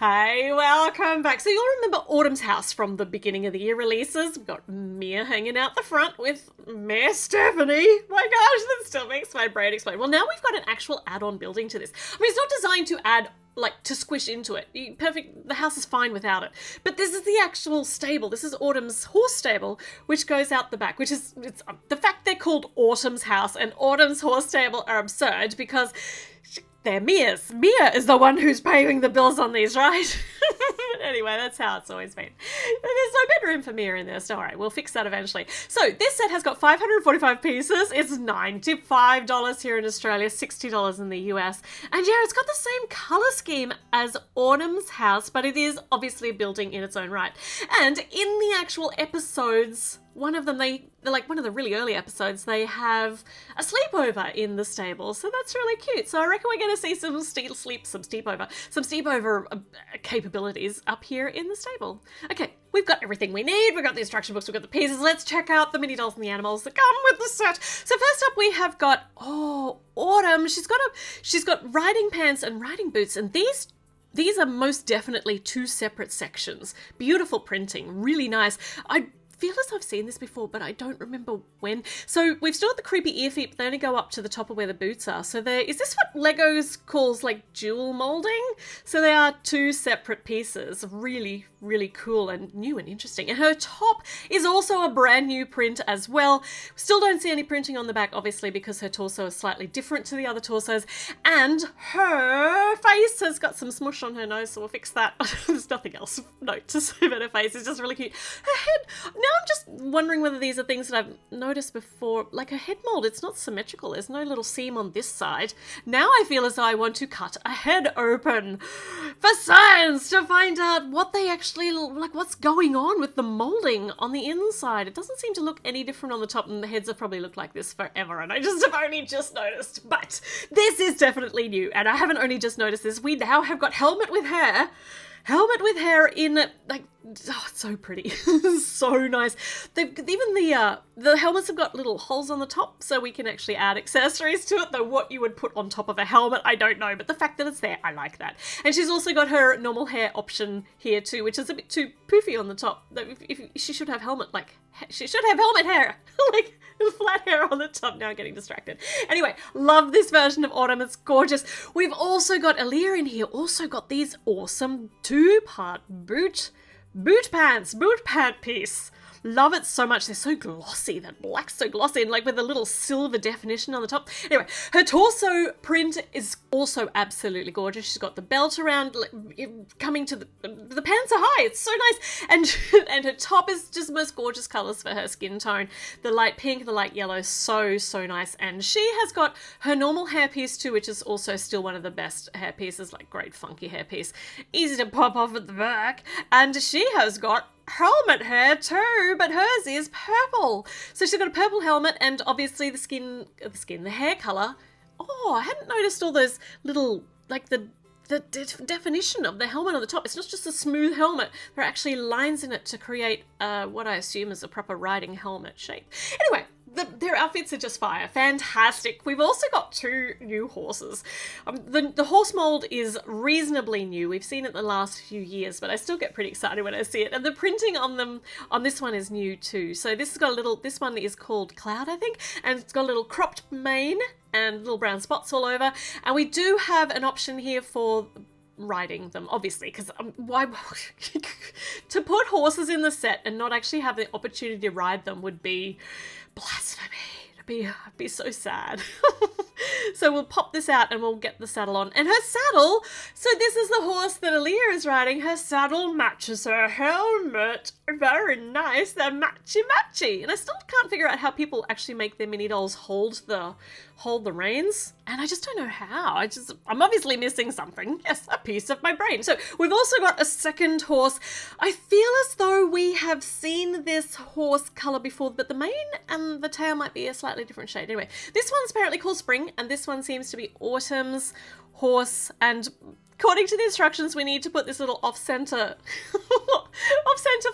Hey, welcome back. So you'll remember Autumn's House from the beginning of the year releases. We've got Mia hanging out the front with Mayor Stephanie. My gosh, that still makes my brain explode. Well, now we've got an actual add-on building to this. I mean, it's not designed to add, like, to squish into it. Perfect, the house is fine without it. But this is the actual stable. This is Autumn's horse stable, which goes out the back, which is, the fact they're called Autumn's House and Autumn's horse stable are absurd because they're Mia's. Mia is the one who's paying the bills on these, right? Anyway, that's how it's always been. There's no bedroom for Mia in this. Don't worry, we'll fix that eventually. So this set has got 545 pieces. It's $95 here in Australia, $60 in the US. And yeah, it's got the same colour scheme as Autumn's House, but it is obviously a building in its own right. And in the actual episodes, one of them, one of the really early episodes, they have a sleepover in the stable. So that's really cute. So I reckon we're going to see some sleepover capabilities up here in the stable. Okay, we've got everything we need. We've got the instruction books, we've got the pieces. Let's check out the mini dolls and the animals that come with the set. So first up we have got, Autumn. She's got riding pants and riding boots, and these are most definitely two separate sections. Beautiful printing, really nice. I feel as I've seen this before, but I don't remember when. So we've still got the creepy ear feet, but they only go up to the top of where the boots are. So is this what Legos calls like jewel molding? So they are two separate pieces. Really, really cool and new and interesting. And her top is also a brand new print as well. Still don't see any printing on the back, obviously, because her torso is slightly different to the other torsos. And her face has got some smush on her nose, so we'll fix that. There's nothing else note to say about her face. It's just really cute. Her head, now I'm just wondering whether these are things that I've noticed before. Like her head mold, it's not symmetrical. There's no little seam on this side. Now I feel as though I want to cut a head open for science to find out what they actually, like what's going on with the molding on the inside. It doesn't seem to look any different on the top, and the heads have probably looked like this forever, and I just have only just noticed. But this is definitely new, and I haven't only just noticed this. We now have got helmet with hair in, like, oh, it's so pretty. So nice. Even the helmets have got little holes on the top, so we can actually add accessories to it, though what you would put on top of a helmet, I don't know, but the fact that it's there, I like that. And she's also got her normal hair option here too, which is a bit too poofy on the top. If she should have helmet hair, like flat hair on the top. Now I'm getting distracted. Anyway, love this version of Autumn. It's gorgeous. We've also got Ellie in here, also got these awesome two-part boot pant piece. Love it so much. They're so glossy. That black's so glossy, and like with a little silver definition on the top. Anyway, her torso print is also absolutely gorgeous. She's got the belt around, coming to the pants are high. It's so nice. And her top is just most gorgeous colors for her skin tone. The light pink, the light yellow, so nice. And she has got her normal hairpiece too, which is also still one of the best hairpieces, like great funky hairpiece. Easy to pop off at the back. And she has got helmet hair too, but hers is purple. So she's got a purple helmet, and obviously the hair color. Oh, I hadn't noticed all those little, like the definition of the helmet on the top. It's not just a smooth helmet. There are actually lines in it to create what I assume is a proper riding helmet shape. Anyway, their outfits are just fire. Fantastic. We've also got two new horses. The horse mold is reasonably new. We've seen it the last few years, but I still get pretty excited when I see it. And the printing on this one is new too. So this one is called Cloud, I think, and it's got a little cropped mane and little brown spots all over. And we do have an option here for riding them, obviously, because why to put horses in the set and not actually have the opportunity to ride them would be blasphemy. I'd be so sad. So we'll pop this out and we'll get the saddle on. And her saddle, so this is the horse that Aaliyah is riding. Her saddle matches her helmet. Very nice. They're matchy. And I still can't figure out how people actually make their mini dolls hold the reins. And I just don't know how. I'm obviously missing something. Yes, a piece of my brain. So we've also got a second horse. I feel as though we have seen this horse color before, but the mane and the tail might be a slightly different shade. Anyway, this one's apparently called Spring, and this one seems to be Autumn's horse, and according to the instructions, we need to put this little off-center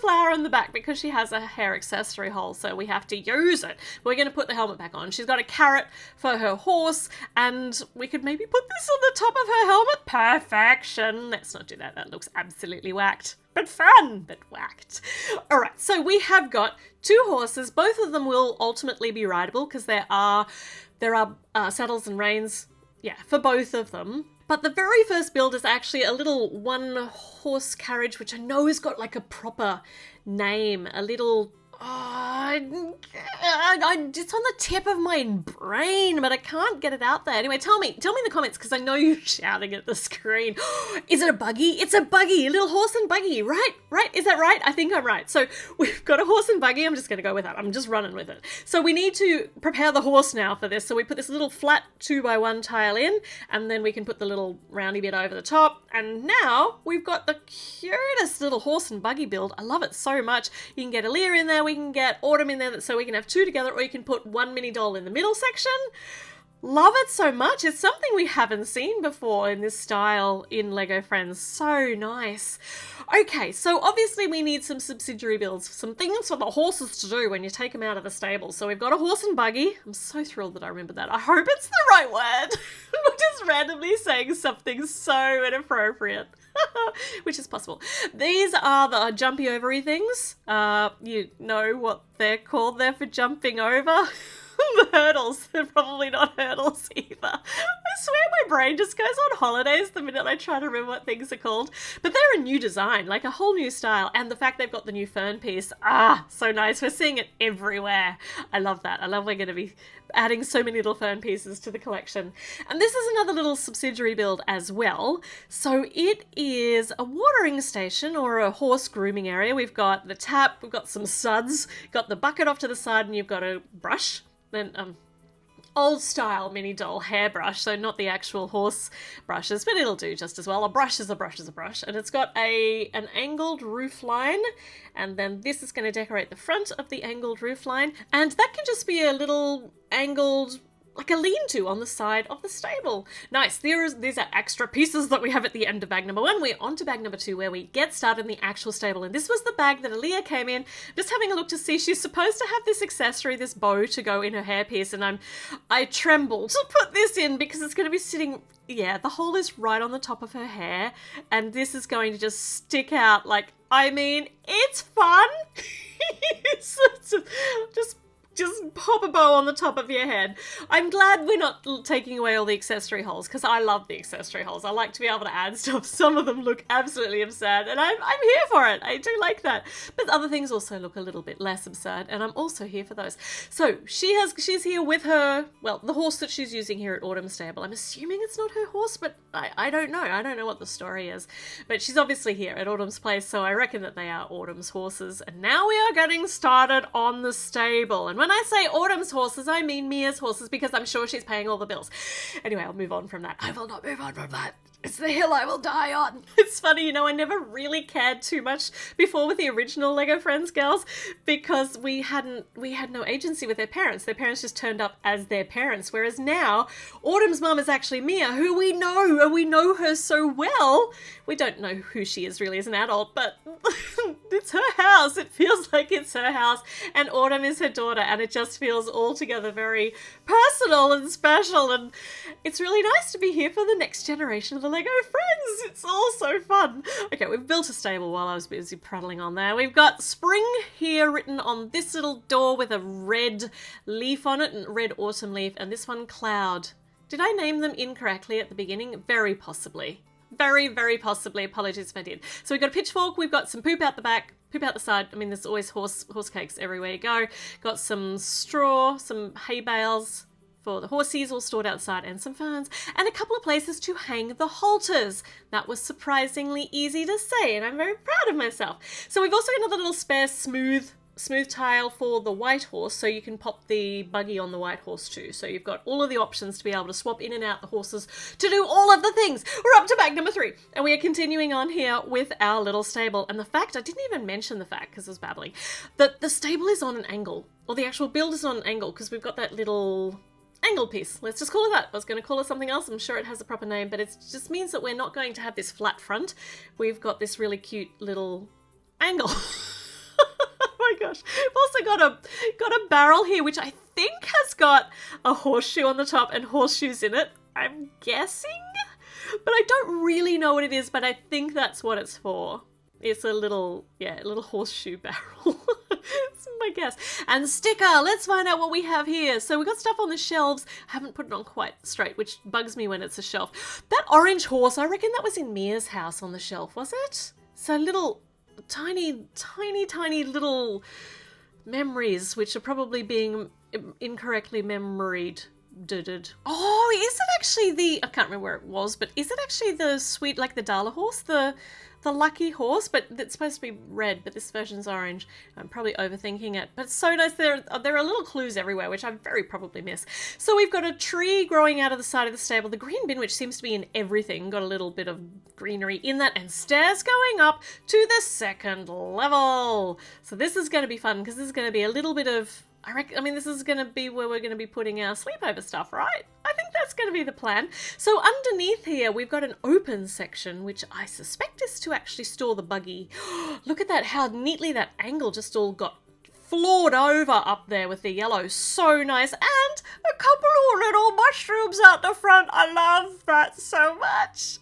flower on the back because she has a hair accessory hole, so we have to use it. We're going to put the helmet back on. She's got a carrot for her horse, and we could maybe put this on the top of her helmet. Perfection. Let's not do that. That looks absolutely whacked. But fun, but whacked. All right, so we have got 2 horses. Both of them will ultimately be rideable because there are saddles and reins, yeah, for both of them. But the very first build is actually a little 1-horse carriage, which I know has got like a proper name, a little... it's on the tip of my brain, but I can't get it out there. Anyway, tell me in the comments, because I know you're shouting at the screen. Is it a buggy? It's a buggy, a little horse and buggy, right? Right? Is that right? I think I'm right. So we've got a horse and buggy. I'm just going to go with that. I'm just running with it. So we need to prepare the horse now for this. So we put this little flat 2x1 tile in, and then we can put the little roundy bit over the top. And now we've got the cutest little horse and buggy build. I love it so much. You can get Aaliyah in there. We can get Autumn in there so we can have 2 together, or you can put 1 mini doll in the middle section. Love it so much. It's something we haven't seen before in this style in Lego Friends. So nice. Okay, so obviously we need some subsidiary builds, some things for the horses to do when you take them out of the stable. So we've got a horse and buggy. I'm so thrilled that I remembered that. I hope it's the right word. I'm just randomly saying something so inappropriate. Which is possible. These are the jumpy ovary things. You know what they're called. They're for jumping over. The hurdles. They're probably not hurdles either. I swear my brain just goes on holidays the minute I try to remember what things are called. But they're a new design, like a whole new style. And the fact they've got the new fern piece, so nice. We're seeing it everywhere. I love that. I love we're going to be adding so many little fern pieces to the collection. And this is another little subsidiary build as well. So it is a watering station or a horse grooming area. We've got the tap, we've got some suds, got the bucket off to the side, and you've got a brush. Then old style mini doll hairbrush, so not the actual horse brushes, but it'll do just as well. A brush is a brush is a brush, and it's got an angled roof line, and then this is going to decorate the front of the angled roof line, and that can just be a little angled, like a lean-to on the side of the stable. Nice. These are extra pieces that we have at the end of bag number 1. We're on to bag number 2, where we get started in the actual stable. And this was the bag that Aaliyah came in, just having a look to see. She's supposed to have this accessory, this bow, to go in her hairpiece. And I tremble to put this in because it's going to be sitting... Yeah, the hole is right on the top of her hair. And this is going to just stick out. Like, I mean, it's fun. It's just pop a bow on the top of your head. I'm glad we're not taking away all the accessory holes, because I love the accessory holes. I like to be able to add stuff. Some of them look absolutely absurd, and I'm here for it. I do like that. But other things also look a little bit less absurd, and I'm also here for those. So she's here with her, well, the horse that she's using here at Autumn's stable. I'm assuming it's not her horse, but I don't know. I don't know what the story is. But she's obviously here at Autumn's place, so I reckon that they are Autumn's horses. And now we are getting started on the stable. And when I say Autumn's horses, I mean Mia's horses, because I'm sure she's paying all the bills. Anyway, I'll move on from that. I will not move on from that. It's the hill I will die on. It's funny, you know, I never really cared too much before with the original Lego Friends girls, because we had no agency with their parents. Their parents just turned up as their parents. Whereas now, Autumn's mum is actually Mia, who we know, and we know her so well. We don't know who she is really as an adult, but it's her house. It feels like it's her house, and Autumn is her daughter, and it just feels altogether very personal and special, and it's really nice to be here for the next generation of the Lego Friends. It's all so fun. Okay, we've built a stable while I was busy prattling on there. We've got spring here written on this little door with a red leaf on it, and red autumn leaf, and this one cloud. Did I name them incorrectly at the beginning? Very possibly. Very, very possibly. Apologies if I did. So we've got a pitchfork, we've got some poop out the back, poop out the side. I mean, there's always horse cakes everywhere you go. Got some straw, some hay bales for the horsies all stored outside, and some ferns, and a couple of places to hang the halters. That was surprisingly easy to say, and I'm very proud of myself. So we've also got another little spare smooth tile for the white horse, so you can pop the buggy on the white horse too. So you've got all of the options to be able to swap in and out the horses to do all of the things. We're up to bag number 3, and we are continuing on here with our little stable. And the fact, I didn't even mention the fact, because I was babbling, that the stable is on an angle, or the actual build is on an angle, because we've got that little angle piece. Let's just call it that. I was going to call it something else. I'm sure it has a proper name, but it just means that we're not going to have this flat front. We've got this really cute little angle. Oh my gosh. We've also got a barrel here, which I think has got a horseshoe on the top and horseshoes in it, I'm guessing. But I don't really know what it is, but I think that's what it's for. It's a little horseshoe barrel. That's my guess. And sticker, let's find out what we have here. So we got stuff on the shelves. I haven't put it on quite straight, which bugs me when it's a shelf. That orange horse, I reckon that was in Mia's house on the shelf, was it? So little, tiny little memories, which are probably being incorrectly memoried. Oh, is it actually I can't remember where it was, but is it actually the sweet, like the Dala horse, the lucky horse? But it's supposed to be red, but this version's orange. I'm probably overthinking it, but it's so nice. There are little clues everywhere, which I very probably miss. So we've got a tree growing out of the side of the stable, the green bin, which seems to be in everything, got a little bit of greenery in that, and stairs going up to the second level. So this is going to be fun, because this is going to be a little bit of, this is going to be where we're going to be putting our sleepover stuff, right? I think that's going to be the plan. So underneath here, we've got an open section, which I suspect is to actually store the buggy. Look at that, how neatly that angle just all got floored over up there with the yellow. So nice. And a couple of little mushrooms out the front. I love that so much.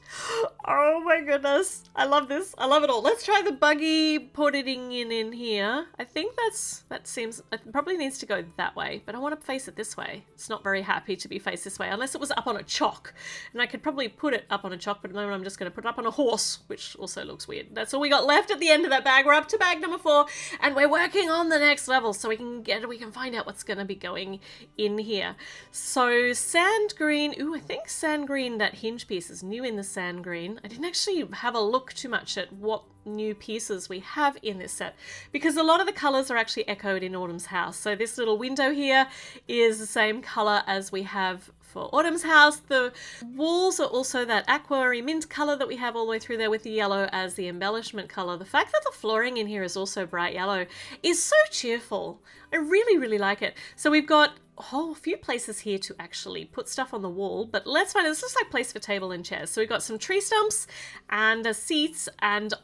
Oh my goodness. I love this. I love it all. Let's try the buggy putting in here. I think it probably needs to go that way, but I want to face it this way. It's not very happy to be faced this way, unless it was up on a chock. And I could probably put it up on a chock, but at the moment I'm just going to put it up on a horse, which also looks weird. That's all we got left at the end of that bag. We're up to bag number 4, and we're working on the next level, so we can find out what's going to be going in here. So sand green. Ooh, I think sand green, that hinge piece is new in the sand green. I didn't actually have a look too much at what new pieces we have in this set, because a lot of the colors are actually echoed in Autumn's house. So this little window here is the same color as we have for Autumn's house. The walls are also that aqua mint color that we have all the way through there, with the yellow as the embellishment color. The fact that the flooring in here is also bright yellow is so cheerful. I really like it. So we've got a whole few places here to actually put stuff on the wall, but let's find it. This looks like place for table and chairs. So we've got some tree stumps and seats, and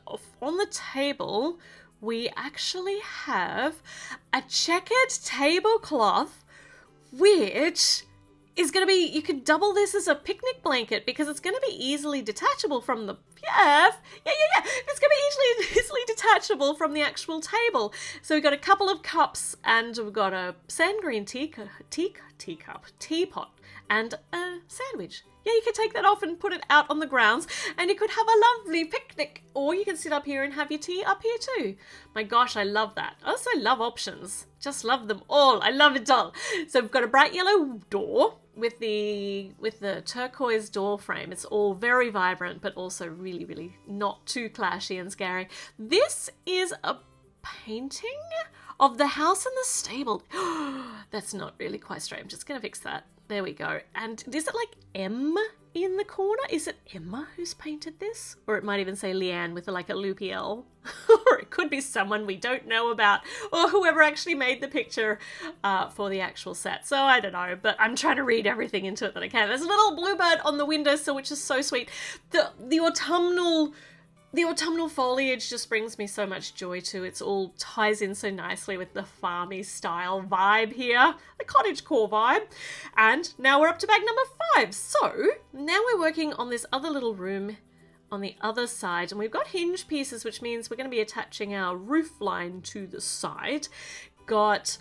on the table we actually have a checkered tablecloth, which is going to be, you could double this as a picnic blanket, because it's going to be easily detachable from the, it's going to be easily detachable from the actual table. So we've got a couple of cups, and we've got a sand green teapot, and a sandwich. Yeah, you could take that off and put it out on the grounds, and you could have a lovely picnic. Or you can sit up here and have your tea up here too. My gosh, I love that. I also love options. Just love them all. I love it all. So we've got a bright yellow door with the turquoise door frame. It's all very vibrant, but also really not too clashy and scary. This is a painting of the house and the stable. That's not really quite straight. I'm just going to fix that. There we go. And is it like M in the corner? Is it Emma who's painted this? Or it might even say Leanne with like a loopy L. Or it could be someone we don't know about, or whoever actually made the picture for the actual set. So I don't know, but I'm trying to read everything into it that I can. There's a little bluebird on the windowsill, which is so sweet. The autumnal foliage just brings me so much joy too. It's all ties in so nicely with the farmy style vibe here, the cottagecore vibe. And now we're up to bag number 5. So now we're working on this other little room on the other side, and we've got hinge pieces, which means we're going to be attaching our roof line to the side. Got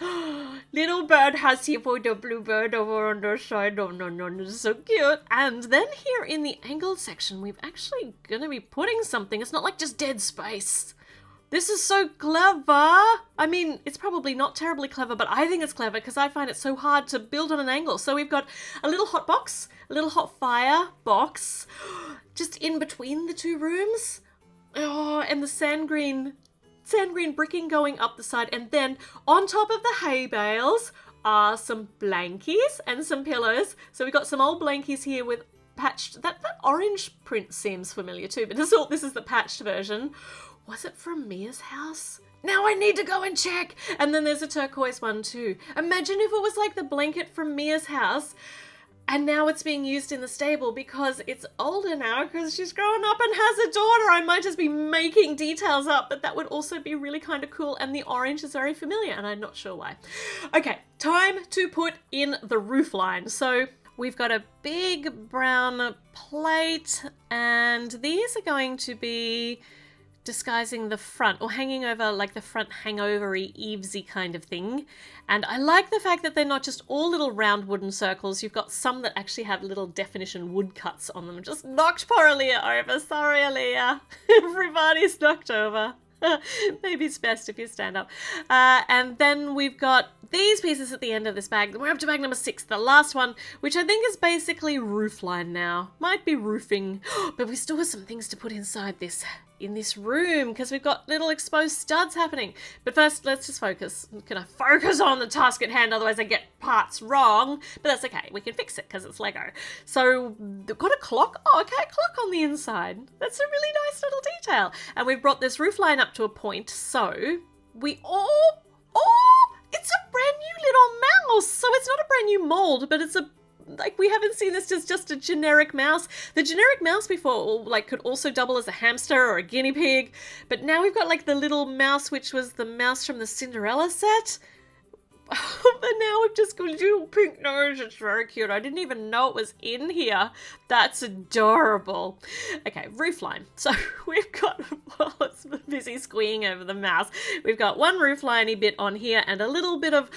little birdhouse here for the bluebird over on the side. Oh no, so cute. And then here in the angled section, we've actually gonna be putting something. It's not like just dead space. This is so clever. I mean, it's probably not terribly clever, but I think it's clever because I find it so hard to build on an angle. So we've got a little hot box, a little hot fire box, just in between the two rooms. Oh, and the sand green bricking going up the side, and then on top of the hay bales are some blankies and some pillows. So we've got some old blankies here with patched, that orange print seems familiar too, but this is the patched version. Was it from Mia's house? Now I need to go and check. And then there's a turquoise one too. Imagine if it was like the blanket from Mia's house and now it's being used in the stable because it's older now because she's grown up and has a daughter. I might just be making details up, but that would also be really kind of cool. And the orange is very familiar and I'm not sure why. Okay, time to put in the roof line. So we've got a big brown plate and these are going to be disguising the front or hanging over like the front hangover-y, eavesy kind of thing. And I like the fact that they're not just all little round wooden circles. You've got some that actually have little definition woodcuts on them. Just knocked poor Aaliyah over. Sorry, Aaliyah. Everybody's knocked over. Maybe it's best if you stand up. And then we've got these pieces at the end of this bag. We're up to bag number 6, the last one, which I think is basically roof line now. Might be roofing, but we still have some things to put inside this in this room because we've got little exposed studs happening. But first, let's just focus. Can I focus on the task at hand? Otherwise I get parts wrong, but that's okay. We can fix it because it's Lego. So we've got a clock. Oh, okay, a clock on the inside. That's a really nice little detail. And we've brought this roof line up to a point. So we it's a brand new little mouse. So it's not a brand new mold, but it's like we haven't seen this as just a generic mouse. The generic mouse before like could also double as a hamster or a guinea pig, but now we've got like the little mouse which was the mouse from the Cinderella set. But now we've just got a little pink nose. It's very cute. I didn't even know it was in here. That's adorable. Okay, roof line. So we've got, well, it's busy squeeing over the mouse. We've got one roof liney bit on here and a little bit of,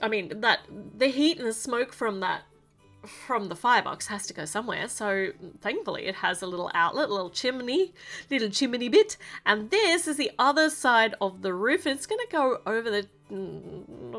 I mean, that the heat and the smoke from the firebox has to go somewhere, so thankfully it has a little outlet, a little chimney bit, and this is the other side of the roof. It's going to go over the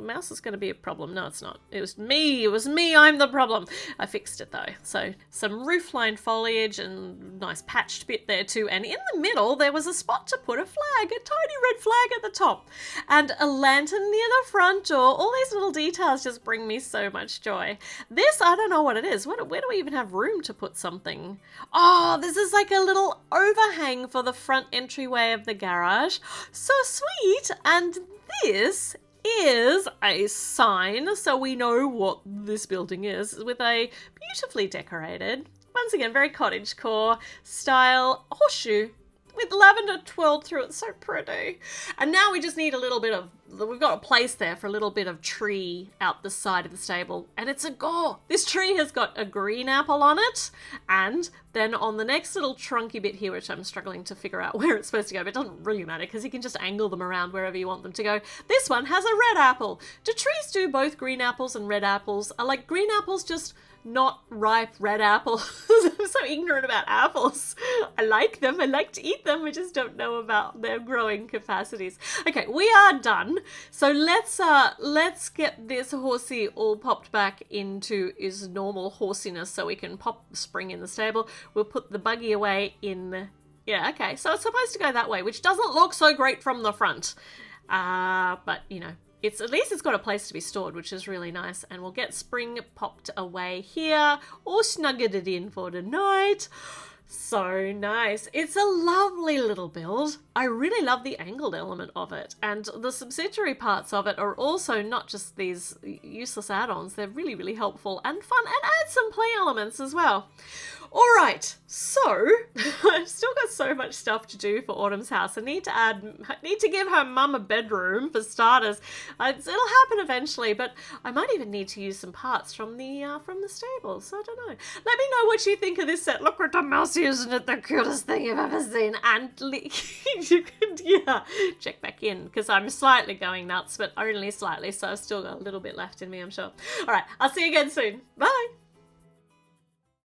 mouse is going to be a problem. No, it's not. It was me, I'm the problem. I fixed it though. So some roofline foliage and nice patched bit there too, and in the middle there was a spot to put a flag, a tiny red flag at the top, and a lantern near the front door. All these little details just bring me so much joy. This, I don't know what it is. Where do we even have room to put something? Oh, this is like a little overhang for the front entryway of the garage. So sweet. And this is a sign so we know what this building is, with a beautifully decorated, once again very cottagecore style horseshoe with lavender twirled through it. So pretty. And now we just need a little bit of, we've got a place there for a little bit of tree out the side of the stable, and it's a gore. This tree has got a green apple on it, and then on the next little trunky bit here, which I'm struggling to figure out where it's supposed to go, but it doesn't really matter because you can just angle them around wherever you want them to go. This one has a red apple. Do trees do both green apples and red apples? Are like green apples just not ripe red apples? I'm so ignorant about apples. I like them. I like to eat them. I just don't know about their growing capacities. Okay, we are done. So let's get this horsey all popped back into his normal horsiness so we can pop the spring in the stable. We'll put the buggy away in, yeah, okay. So it's supposed to go that way, which doesn't look so great from the front. But you know, it's at least it's got a place to be stored, which is really nice. And we'll get spring popped away here, or snuggered it in for tonight. So nice. It's a lovely little build. I really love the angled element of it. And the subsidiary parts of it are also not just these useless add-ons. They're really, really helpful and fun, and add some play elements as well. All right, so I've still got so much stuff to do for Autumn's house. I need to give her mum a bedroom for starters. It'll happen eventually, but I might even need to use some parts from the stable. So I don't know. Let me know what you think of this set. Look at the mousey, isn't it the cutest thing you've ever seen? And you could, yeah, check back in because I'm slightly going nuts, but only slightly. So I've still got a little bit left in me, I'm sure. All right, I'll see you again soon. Bye.